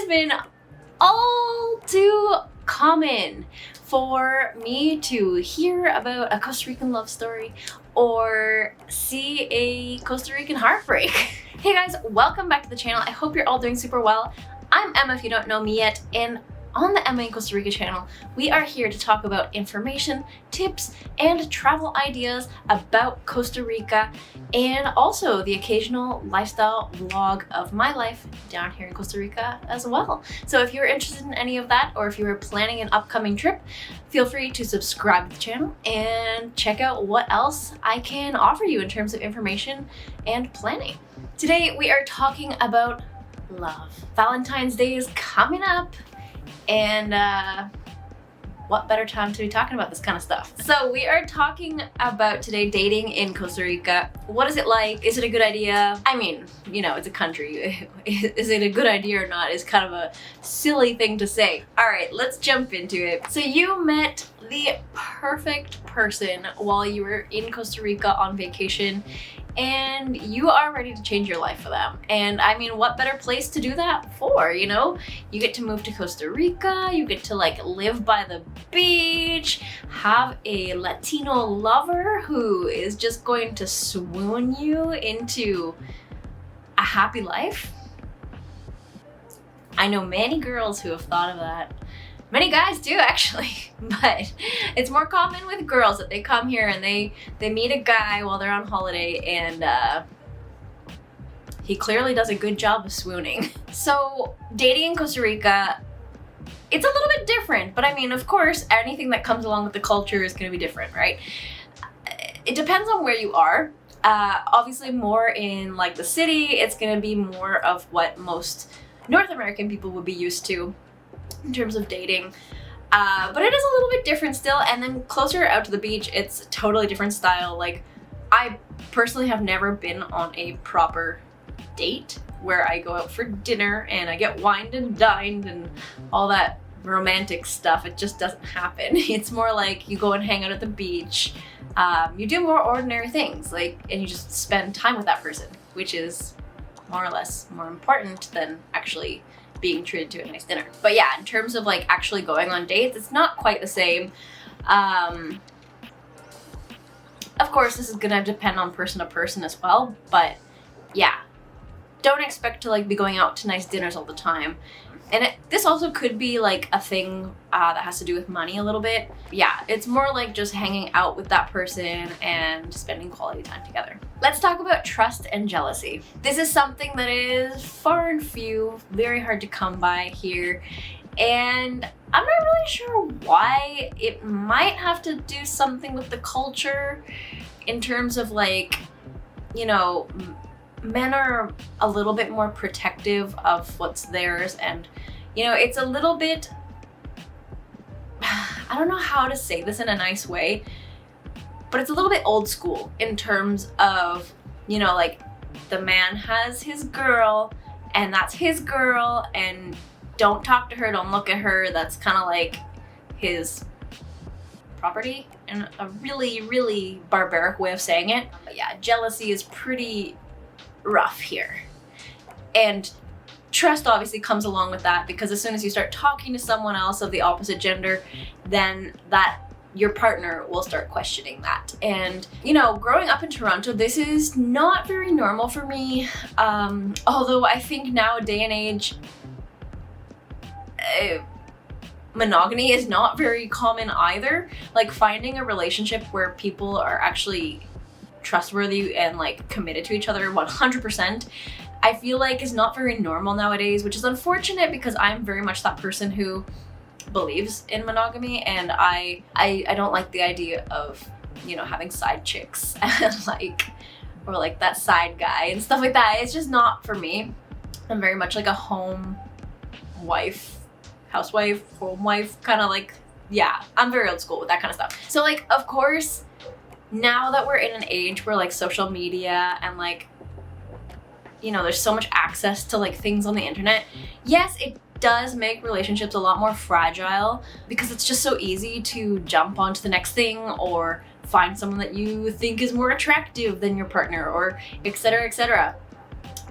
has been all too common for me to hear about a Costa Rican love story or see a Costa Rican heartbreak. Hey guys, welcome back to the channel. I hope you're all doing super well. I'm Emma if you don't know me yet, and on the Emma in Costa Rica channel, we are here to talk about information, tips, and travel ideas about Costa Rica, and also the occasional lifestyle vlog of my life down here in Costa Rica as well. So if you're interested in any of that, or if you are planning an upcoming trip, feel free to subscribe to the channel and check out what else I can offer you in terms of information and planning. Today we are talking about love. Valentine's Day is coming up, and what better time to be talking about this kind of stuff? So we are talking about today dating in Costa Rica. What is it like? Is it a good idea? I mean, you know, it's a country. Is it a good idea or not is kind of a silly thing to say. All right, let's jump into it. So you met the perfect person while you were in Costa Rica on vacation, and you are ready to change your life for them. And I mean, what better place to do that for, you know? You get to move to Costa Rica, you get to like live by the beach, have a Latino lover who is just going to swoon you into a happy life. I know many girls who have thought of that. Many guys do actually, but it's more common with girls that they come here and they meet a guy while they're on holiday, and he clearly does a good job of swooning. So dating in Costa Rica, it's a little bit different, but I mean, of course, anything that comes along with the culture is going to be different, right? It depends on where you are. Obviously more in like the city, it's going to be more of what most North American people would be used to in terms of dating, but it is a little bit different still. And then closer out to the beach, it's a totally different style. Like, I personally have never been on a proper date where I go out for dinner and I get wined and dined and all that romantic stuff. It just doesn't happen. It's more like you go and hang out at the beach, you do more ordinary things, like, and you just spend time with that person, which is more or less more important than actually being treated to a nice dinner. But yeah, in terms of like actually going on dates, it's not quite the same. Of course, this is gonna depend on person to person as well, but yeah, don't expect to like be going out to nice dinners all the time. And this also could be like a thing that has to do with money a little bit. Yeah, it's more like just hanging out with that person and spending quality time together. Let's talk about trust and jealousy. This is something that is far and few, very hard to come by here. And I'm not really sure why. It might have to do something with the culture in terms of like, you know, men are a little bit more protective of what's theirs, and you know, it's a little bit, I don't know how to say this in a nice way, but it's a little bit old school in terms of, you know, like the man has his girl and that's his girl, and don't talk to her, don't look at her. That's kind of like his property in a really, really barbaric way of saying it. But yeah, jealousy is pretty rough here. And trust obviously comes along with that, because as soon as you start talking to someone else of the opposite gender, then that your partner will start questioning that. And you know, growing up in Toronto, this is not very normal for me, although I think now day and age monogamy is not very common either. Like finding a relationship where people are actually trustworthy and like committed to each other 100%, I feel like is not very normal nowadays, which is unfortunate because I'm very much that person who believes in monogamy, and I don't like the idea of, you know, having side chicks and like, or like that side guy and stuff like that. It's just not for me. I'm very much like a home wife, housewife, home wife, kind of like, yeah, I'm very old school with that kind of stuff. So like, of course, now that we're in an age where like social media and like, you know, there's so much access to like things on the internet, yes, it does make relationships a lot more fragile because it's just so easy to jump onto the next thing or find someone that you think is more attractive than your partner, or etc, etc.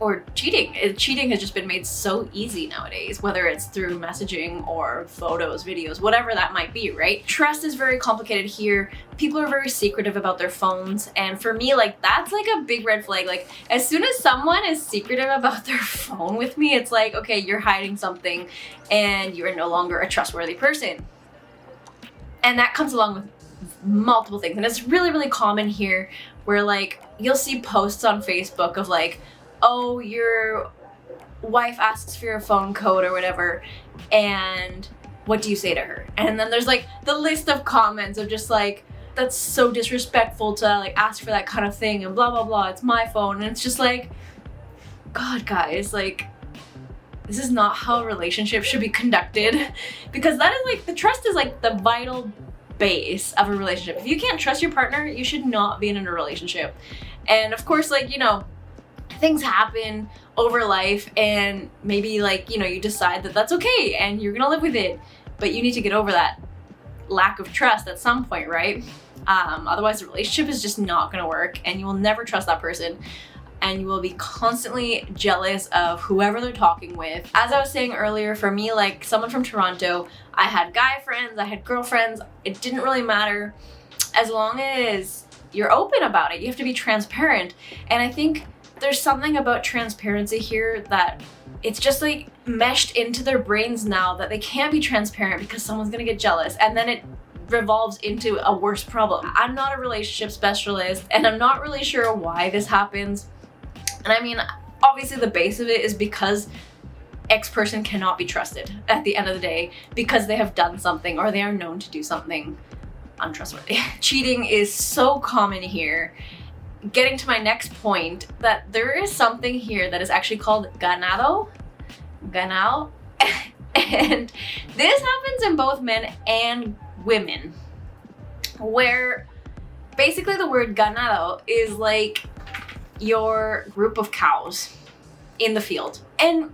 or cheating. Cheating has just been made so easy nowadays, whether it's through messaging or photos, videos, whatever that might be, right? Trust is very complicated here. People are very secretive about their phones, and for me, like, that's like a big red flag. Like, as soon as someone is secretive about their phone with me, it's like, okay, you're hiding something and you're no longer a trustworthy person. And that comes along with multiple things, and it's really, really common here where, like, you'll see posts on Facebook of like, oh, your wife asks for your phone code or whatever, and what do you say to her? And then there's like the list of comments of just like, that's so disrespectful to like ask for that kind of thing, and blah blah blah, it's my phone. And it's just like, God, guys, like, this is not how relationships should be conducted, because that is like, the trust is like the vital base of a relationship. If you can't trust your partner, you should not be in a relationship. And of course, like, you know, things happen over life, and maybe, like, you know, you decide that that's okay and you're gonna live with it, but you need to get over that lack of trust at some point, right? Otherwise the relationship is just not gonna work, and you will never trust that person, and you will be constantly jealous of whoever they're talking with. As I was saying earlier, for me, like, someone from Toronto, I had guy friends, I had girlfriends, it didn't really matter as long as you're open about it. You have to be transparent. And I think there's something about transparency here that it's just like meshed into their brains now that they can't be transparent because someone's gonna get jealous, and then it revolves into a worse problem. I'm not a relationship specialist, and I'm not really sure why this happens. And I mean, obviously the base of it is because X person cannot be trusted at the end of the day because they have done something, or they are known to do something untrustworthy. Cheating is so common here. Getting to my next point, that there is something here that is actually called ganado. And this happens in both men and women, where basically the word ganado is like your group of cows in the field. And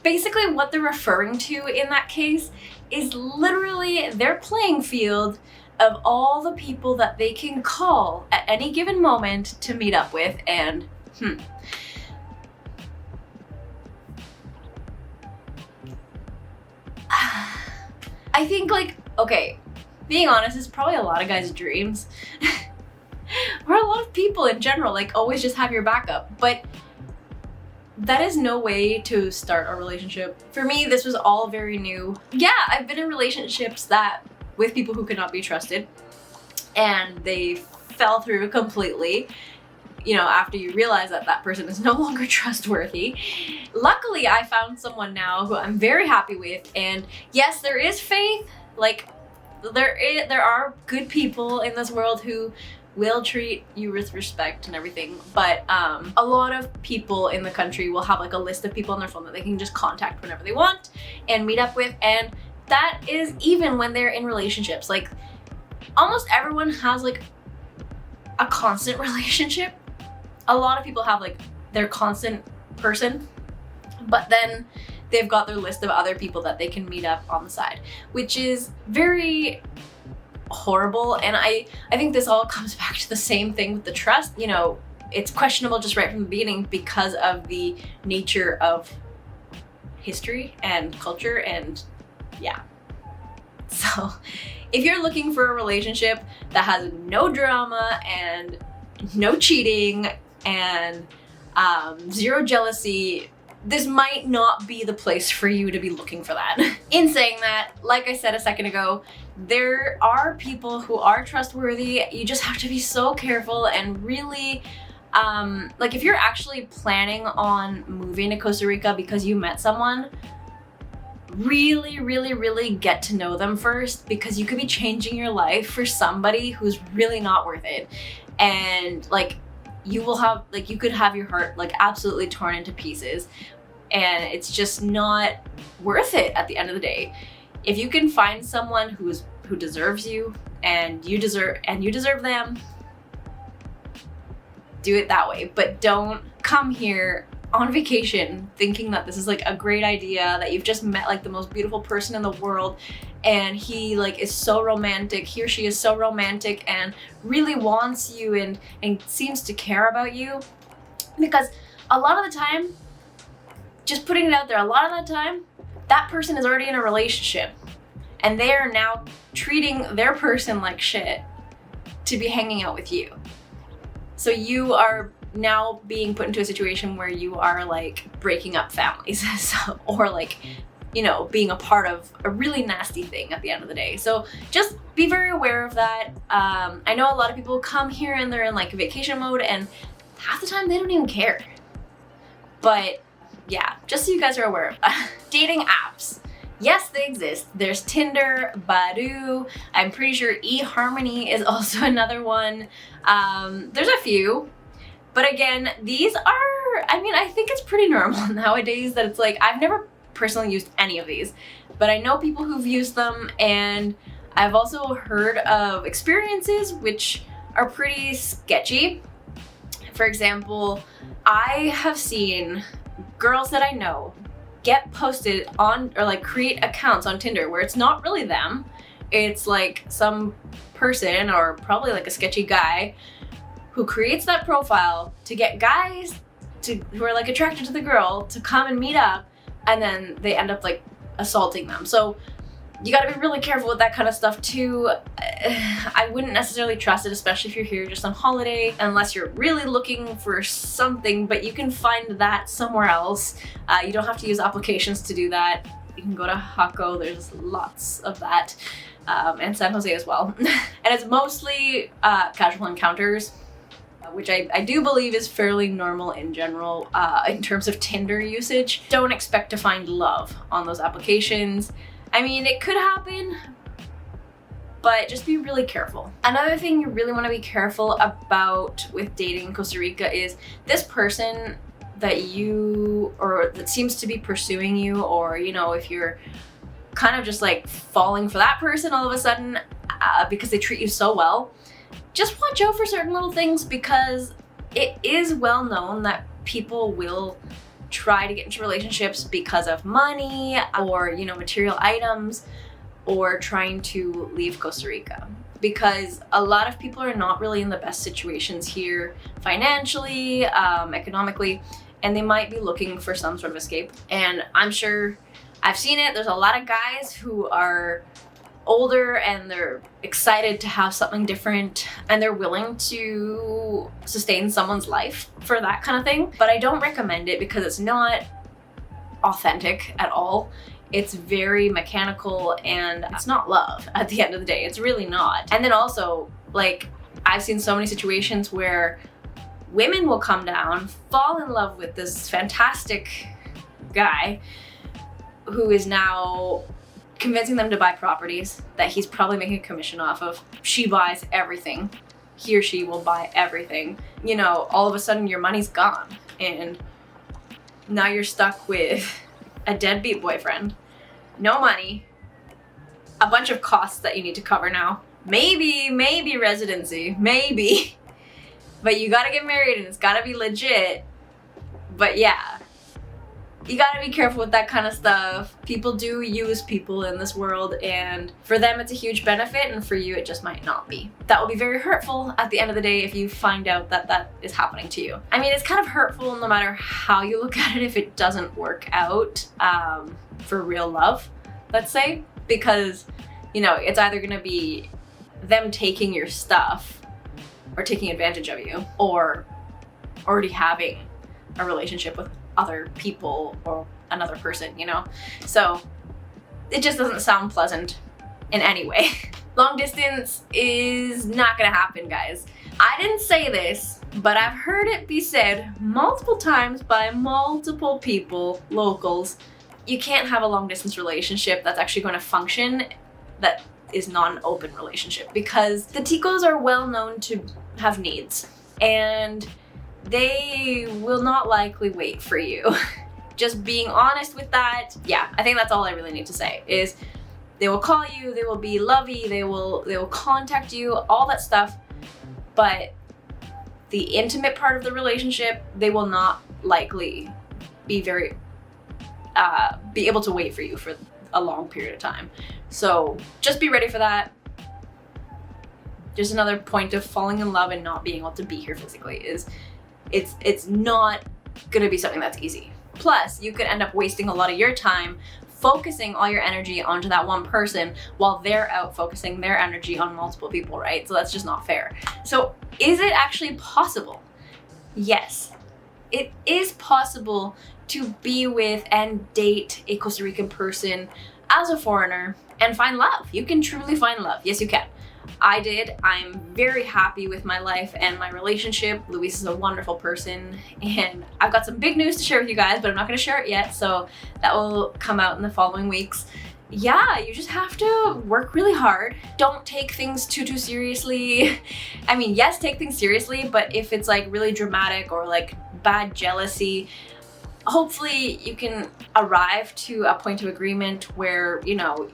basically what they're referring to in that case is literally their playing field of all the people that they can call at any given moment to meet up with. And I think, like, okay, being honest, it's probably a lot of guys' dreams. Or a lot of people in general, like, always just have your backup. But that is no way to start a relationship. For me, this was all very new. Yeah, I've been in relationships that with people who could not be trusted, and they fell through completely, you know, after you realize that that person is no longer trustworthy. Luckily, I found someone now who I'm very happy with, and yes, there is faith. Like, there are good people in this world who will treat you with respect and everything, but a lot of people in the country will have like a list of people on their phone that they can just contact whenever they want and meet up with, and that is even when they're in relationships. Like, almost everyone has like a constant relationship. A lot of people have like their constant person, but then they've got their list of other people that they can meet up on the side, which is very horrible. And I think this all comes back to the same thing with the trust. You know, it's questionable just right from the beginning because of the nature of history and culture, and yeah. So if you're looking for a relationship that has no drama and no cheating and zero jealousy, this might not be the place for you to be looking for that. In saying that, like I said a second ago, there are people who are trustworthy. You just have to be so careful and really, like, if you're actually planning on moving to Costa Rica because you met someone, really get to know them first, because you could be changing your life for somebody who's really not worth it. And like, you will have, like, you could have your heart like absolutely torn into pieces, and it's just not worth it at the end of the day. If you can find someone who deserves you, and you deserve them, do it that way. But don't come here on vacation thinking that this is like a great idea, that you've just met like the most beautiful person in the world, and he like is so romantic, he or she is so romantic and really wants you and seems to care about you. Because a lot of the time just putting it out there, a lot of that time, that person is already in a relationship and they are now treating their person like shit to be hanging out with you. So you are now being put into a situation where you are like breaking up families or like, you know, being a part of a really nasty thing at the end of the day. So just be very aware of that. I know a lot of people come here and they're in like vacation mode and half the time they don't even care. But yeah, just so you guys are aware of that. Dating apps. Yes, they exist. There's Tinder, Badoo. I'm pretty sure eHarmony is also another one. There's a few. But again, these are, I mean, I think it's pretty normal nowadays that it's like, I've never personally used any of these, but I know people who've used them, and I've also heard of experiences which are pretty sketchy. For example, I have seen girls that I know get posted on, or like create accounts on Tinder where it's not really them. It's like some person, or probably like a sketchy guy, who creates that profile to get guys who are like attracted to the girl to come and meet up, and then they end up like assaulting them. So you gotta be really careful with that kind of stuff too. I wouldn't necessarily trust it, especially if you're here just on holiday, unless you're really looking for something, but you can find that somewhere else. You don't have to use applications to do that. You can go to Hako, there's lots of that, and San Jose as well. And it's mostly casual encounters, which I do believe is fairly normal in general in terms of Tinder usage. Don't expect to find love on those applications. I mean, it could happen, but just be really careful. Another thing you really want to be careful about with dating in Costa Rica is this person that you, or that seems to be pursuing you, or, you know, if you're kind of just like falling for that person all of a sudden because they treat you so well, just watch out for certain little things, because it is well known that people will try to get into relationships because of money or, you know, material items, or trying to leave Costa Rica, because a lot of people are not really in the best situations here financially, economically, and they might be looking for some sort of escape. And I'm sure I've seen it. There's a lot of guys who are older and they're excited to have something different, and they're willing to sustain someone's life for that kind of thing. But I don't recommend it because it's not authentic at all. It's very mechanical and it's not love at the end of the day. It's really not. And then also, like, I've seen so many situations where women will come down, fall in love with this fantastic guy who is now convincing them to buy properties that he's probably making a commission off of. She buys everything. He or she will buy everything. You know, all of a sudden your money's gone and now you're stuck with a deadbeat boyfriend, no money, a bunch of costs that you need to cover now. Maybe residency, maybe. But you gotta get married and it's gotta be legit. But yeah, you gotta be careful with that kind of stuff. People do use people in this world, and for them it's a huge benefit, and for you it just might not be. That will be very hurtful at the end of the day if you find out that that is happening to you. I mean, it's kind of hurtful no matter how you look at it if it doesn't work out for real love, let's say, because, you know, it's either gonna be them taking your stuff or taking advantage of you, or already having a relationship with other people or another person, you know? So it just doesn't sound pleasant in any way. Long distance is not gonna happen, guys. I didn't say this, but I've heard it be said multiple times by multiple people, locals. You can't have a long distance relationship that's actually going to function that is not an open relationship, because the Ticos are well known to have needs, and they will not likely wait for you. Just being honest with that. Yeah, I think that's all I really need to say is they will call you, they will be lovey, they will contact you, all that stuff, but the intimate part of the relationship, they will not likely be be able to wait for you for a long period of time. So just be ready for that. Just another point of falling in love and not being able to be here physically is it's not gonna be something that's easy. Plus, you could end up wasting a lot of your time focusing all your energy onto that one person while they're out focusing their energy on multiple people, right? So that's just not fair. So is it actually possible? Yes, it is possible to be with and date a Costa Rican person as a foreigner and find love. You can truly find love. Yes, you can. I did. I'm very happy with my life and my relationship. Luis is a wonderful person, and I've got some big news to share with you guys, but I'm not going to share it yet, so that will come out in the following weeks. Yeah, you just have to work really hard. Don't take things too seriously. I mean, yes, take things seriously, but if it's like really dramatic or like bad jealousy, hopefully you can arrive to a point of agreement where, you know,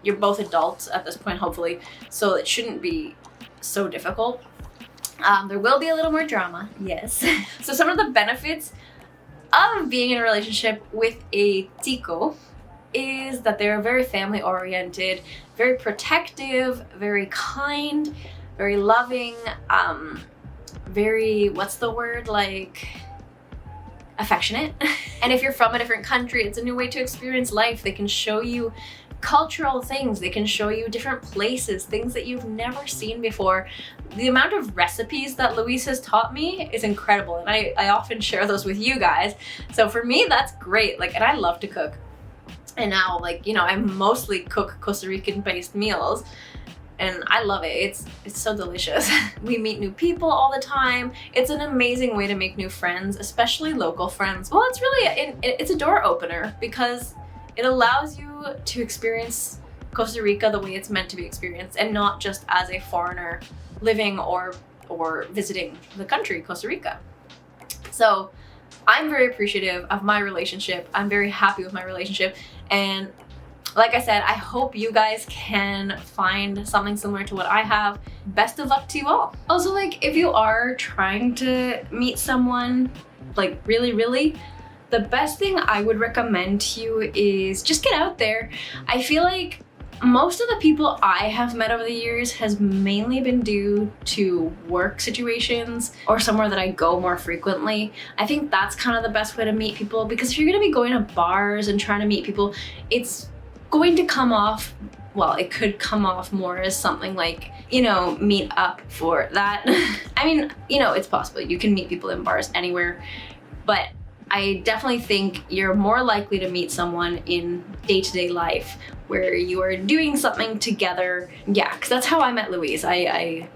you're both adults at this point, hopefully, so it shouldn't be so difficult. There will be a little more drama, yes. So some of the benefits of being in a relationship with a tico is that they're very family oriented, very protective, very kind, very loving, very, what's the word, like, affectionate. And if you're from a different country, it's a new way to experience life. They can show you cultural things, they can show you different places, things that you've never seen before. The amount of recipes that Luis has taught me is incredible, and I often share those with you guys. So for me, that's great. Like, and I love to cook. And now, like, you know, I mostly cook Costa Rican based meals, and I love it. It's so delicious. We meet new people all the time. It's an amazing way to make new friends, especially local friends. Well, it's really, it's a door opener because it allows you to experience Costa Rica the way it's meant to be experienced, and not just as a foreigner living or visiting the country, Costa Rica. So I'm very appreciative of my relationship. I'm very happy with my relationship. And like I said, I hope you guys can find something similar to what I have. Best of luck to you all. Also, like, if you are trying to meet someone, like really, the best thing I would recommend to you is just get out there. I feel like most of the people I have met over the years has mainly been due to work situations or somewhere that I go more frequently. I think that's kind of the best way to meet people, because if you're gonna be going to bars and trying to meet people, it's going to come off, well, it could come off more as something like, you know, meet up for that. I mean, you know, it's possible. You can meet people in bars anywhere, but I definitely think you're more likely to meet someone in day-to-day life where you are doing something together. Yeah, because that's how I met Luis. I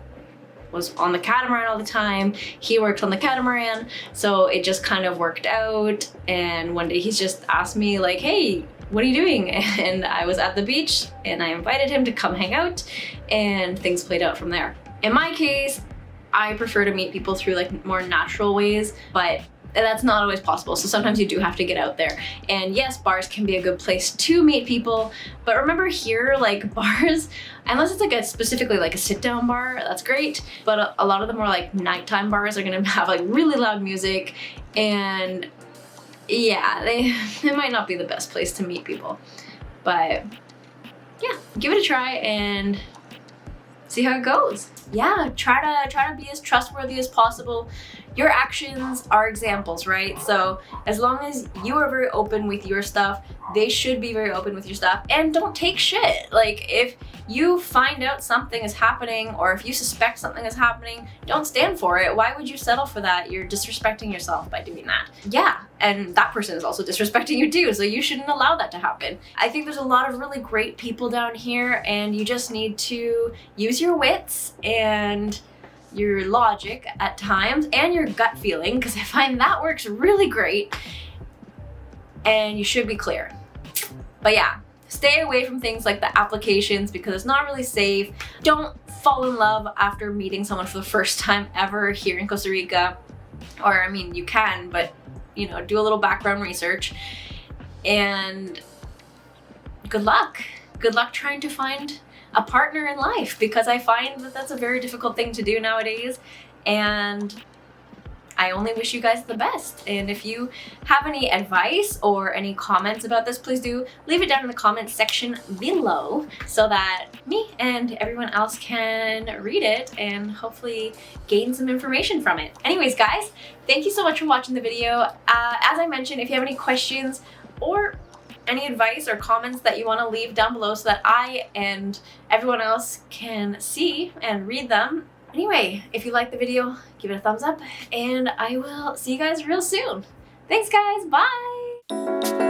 was on the catamaran all the time. He worked on the catamaran, so it just kind of worked out. And one day he's just asked me like, hey, what are you doing? And I was at the beach and I invited him to come hang out, and things played out from there. In my case, I prefer to meet people through like more natural ways, but that's not always possible. So sometimes you do have to get out there. And yes, bars can be a good place to meet people, but remember here, like bars, unless it's like a specifically like a sit down bar, that's great. But a lot of the more like nighttime bars are gonna have like really loud music, and yeah, they might not be the best place to meet people. But yeah, give it a try and see how it goes. Yeah, try to be as trustworthy as possible. Your actions are examples, right? So as long as you are very open with your stuff, they should be very open with your stuff. And don't take shit. Like, if you find out something is happening, or if you suspect something is happening, don't stand for it. Why would you settle for that? You're disrespecting yourself by doing that. Yeah, and that person is also disrespecting you too, so you shouldn't allow that to happen. I think there's a lot of really great people down here, and you just need to use your wits and your logic at times and your gut feeling, because I find that works really great, and you should be clear. But yeah, stay away from things like the applications because it's not really safe. Don't fall in love after meeting someone for the first time ever here in Costa Rica. Or, I mean, you can, but you know, do a little background research. And good luck. Good luck trying to find a partner in life, because I find that that's a very difficult thing to do nowadays. And I only wish you guys the best. And if you have any advice or any comments about this, please do leave it down in the comments section below so that me and everyone else can read it and hopefully gain some information from it. Anyways, guys, thank you so much for watching the video. As I mentioned, if you have any questions or any advice or comments that you want to leave down below so that I and everyone else can see and read them. Anyway, if you like the video, give it a thumbs up, and I will see you guys real soon. Thanks, guys. Bye!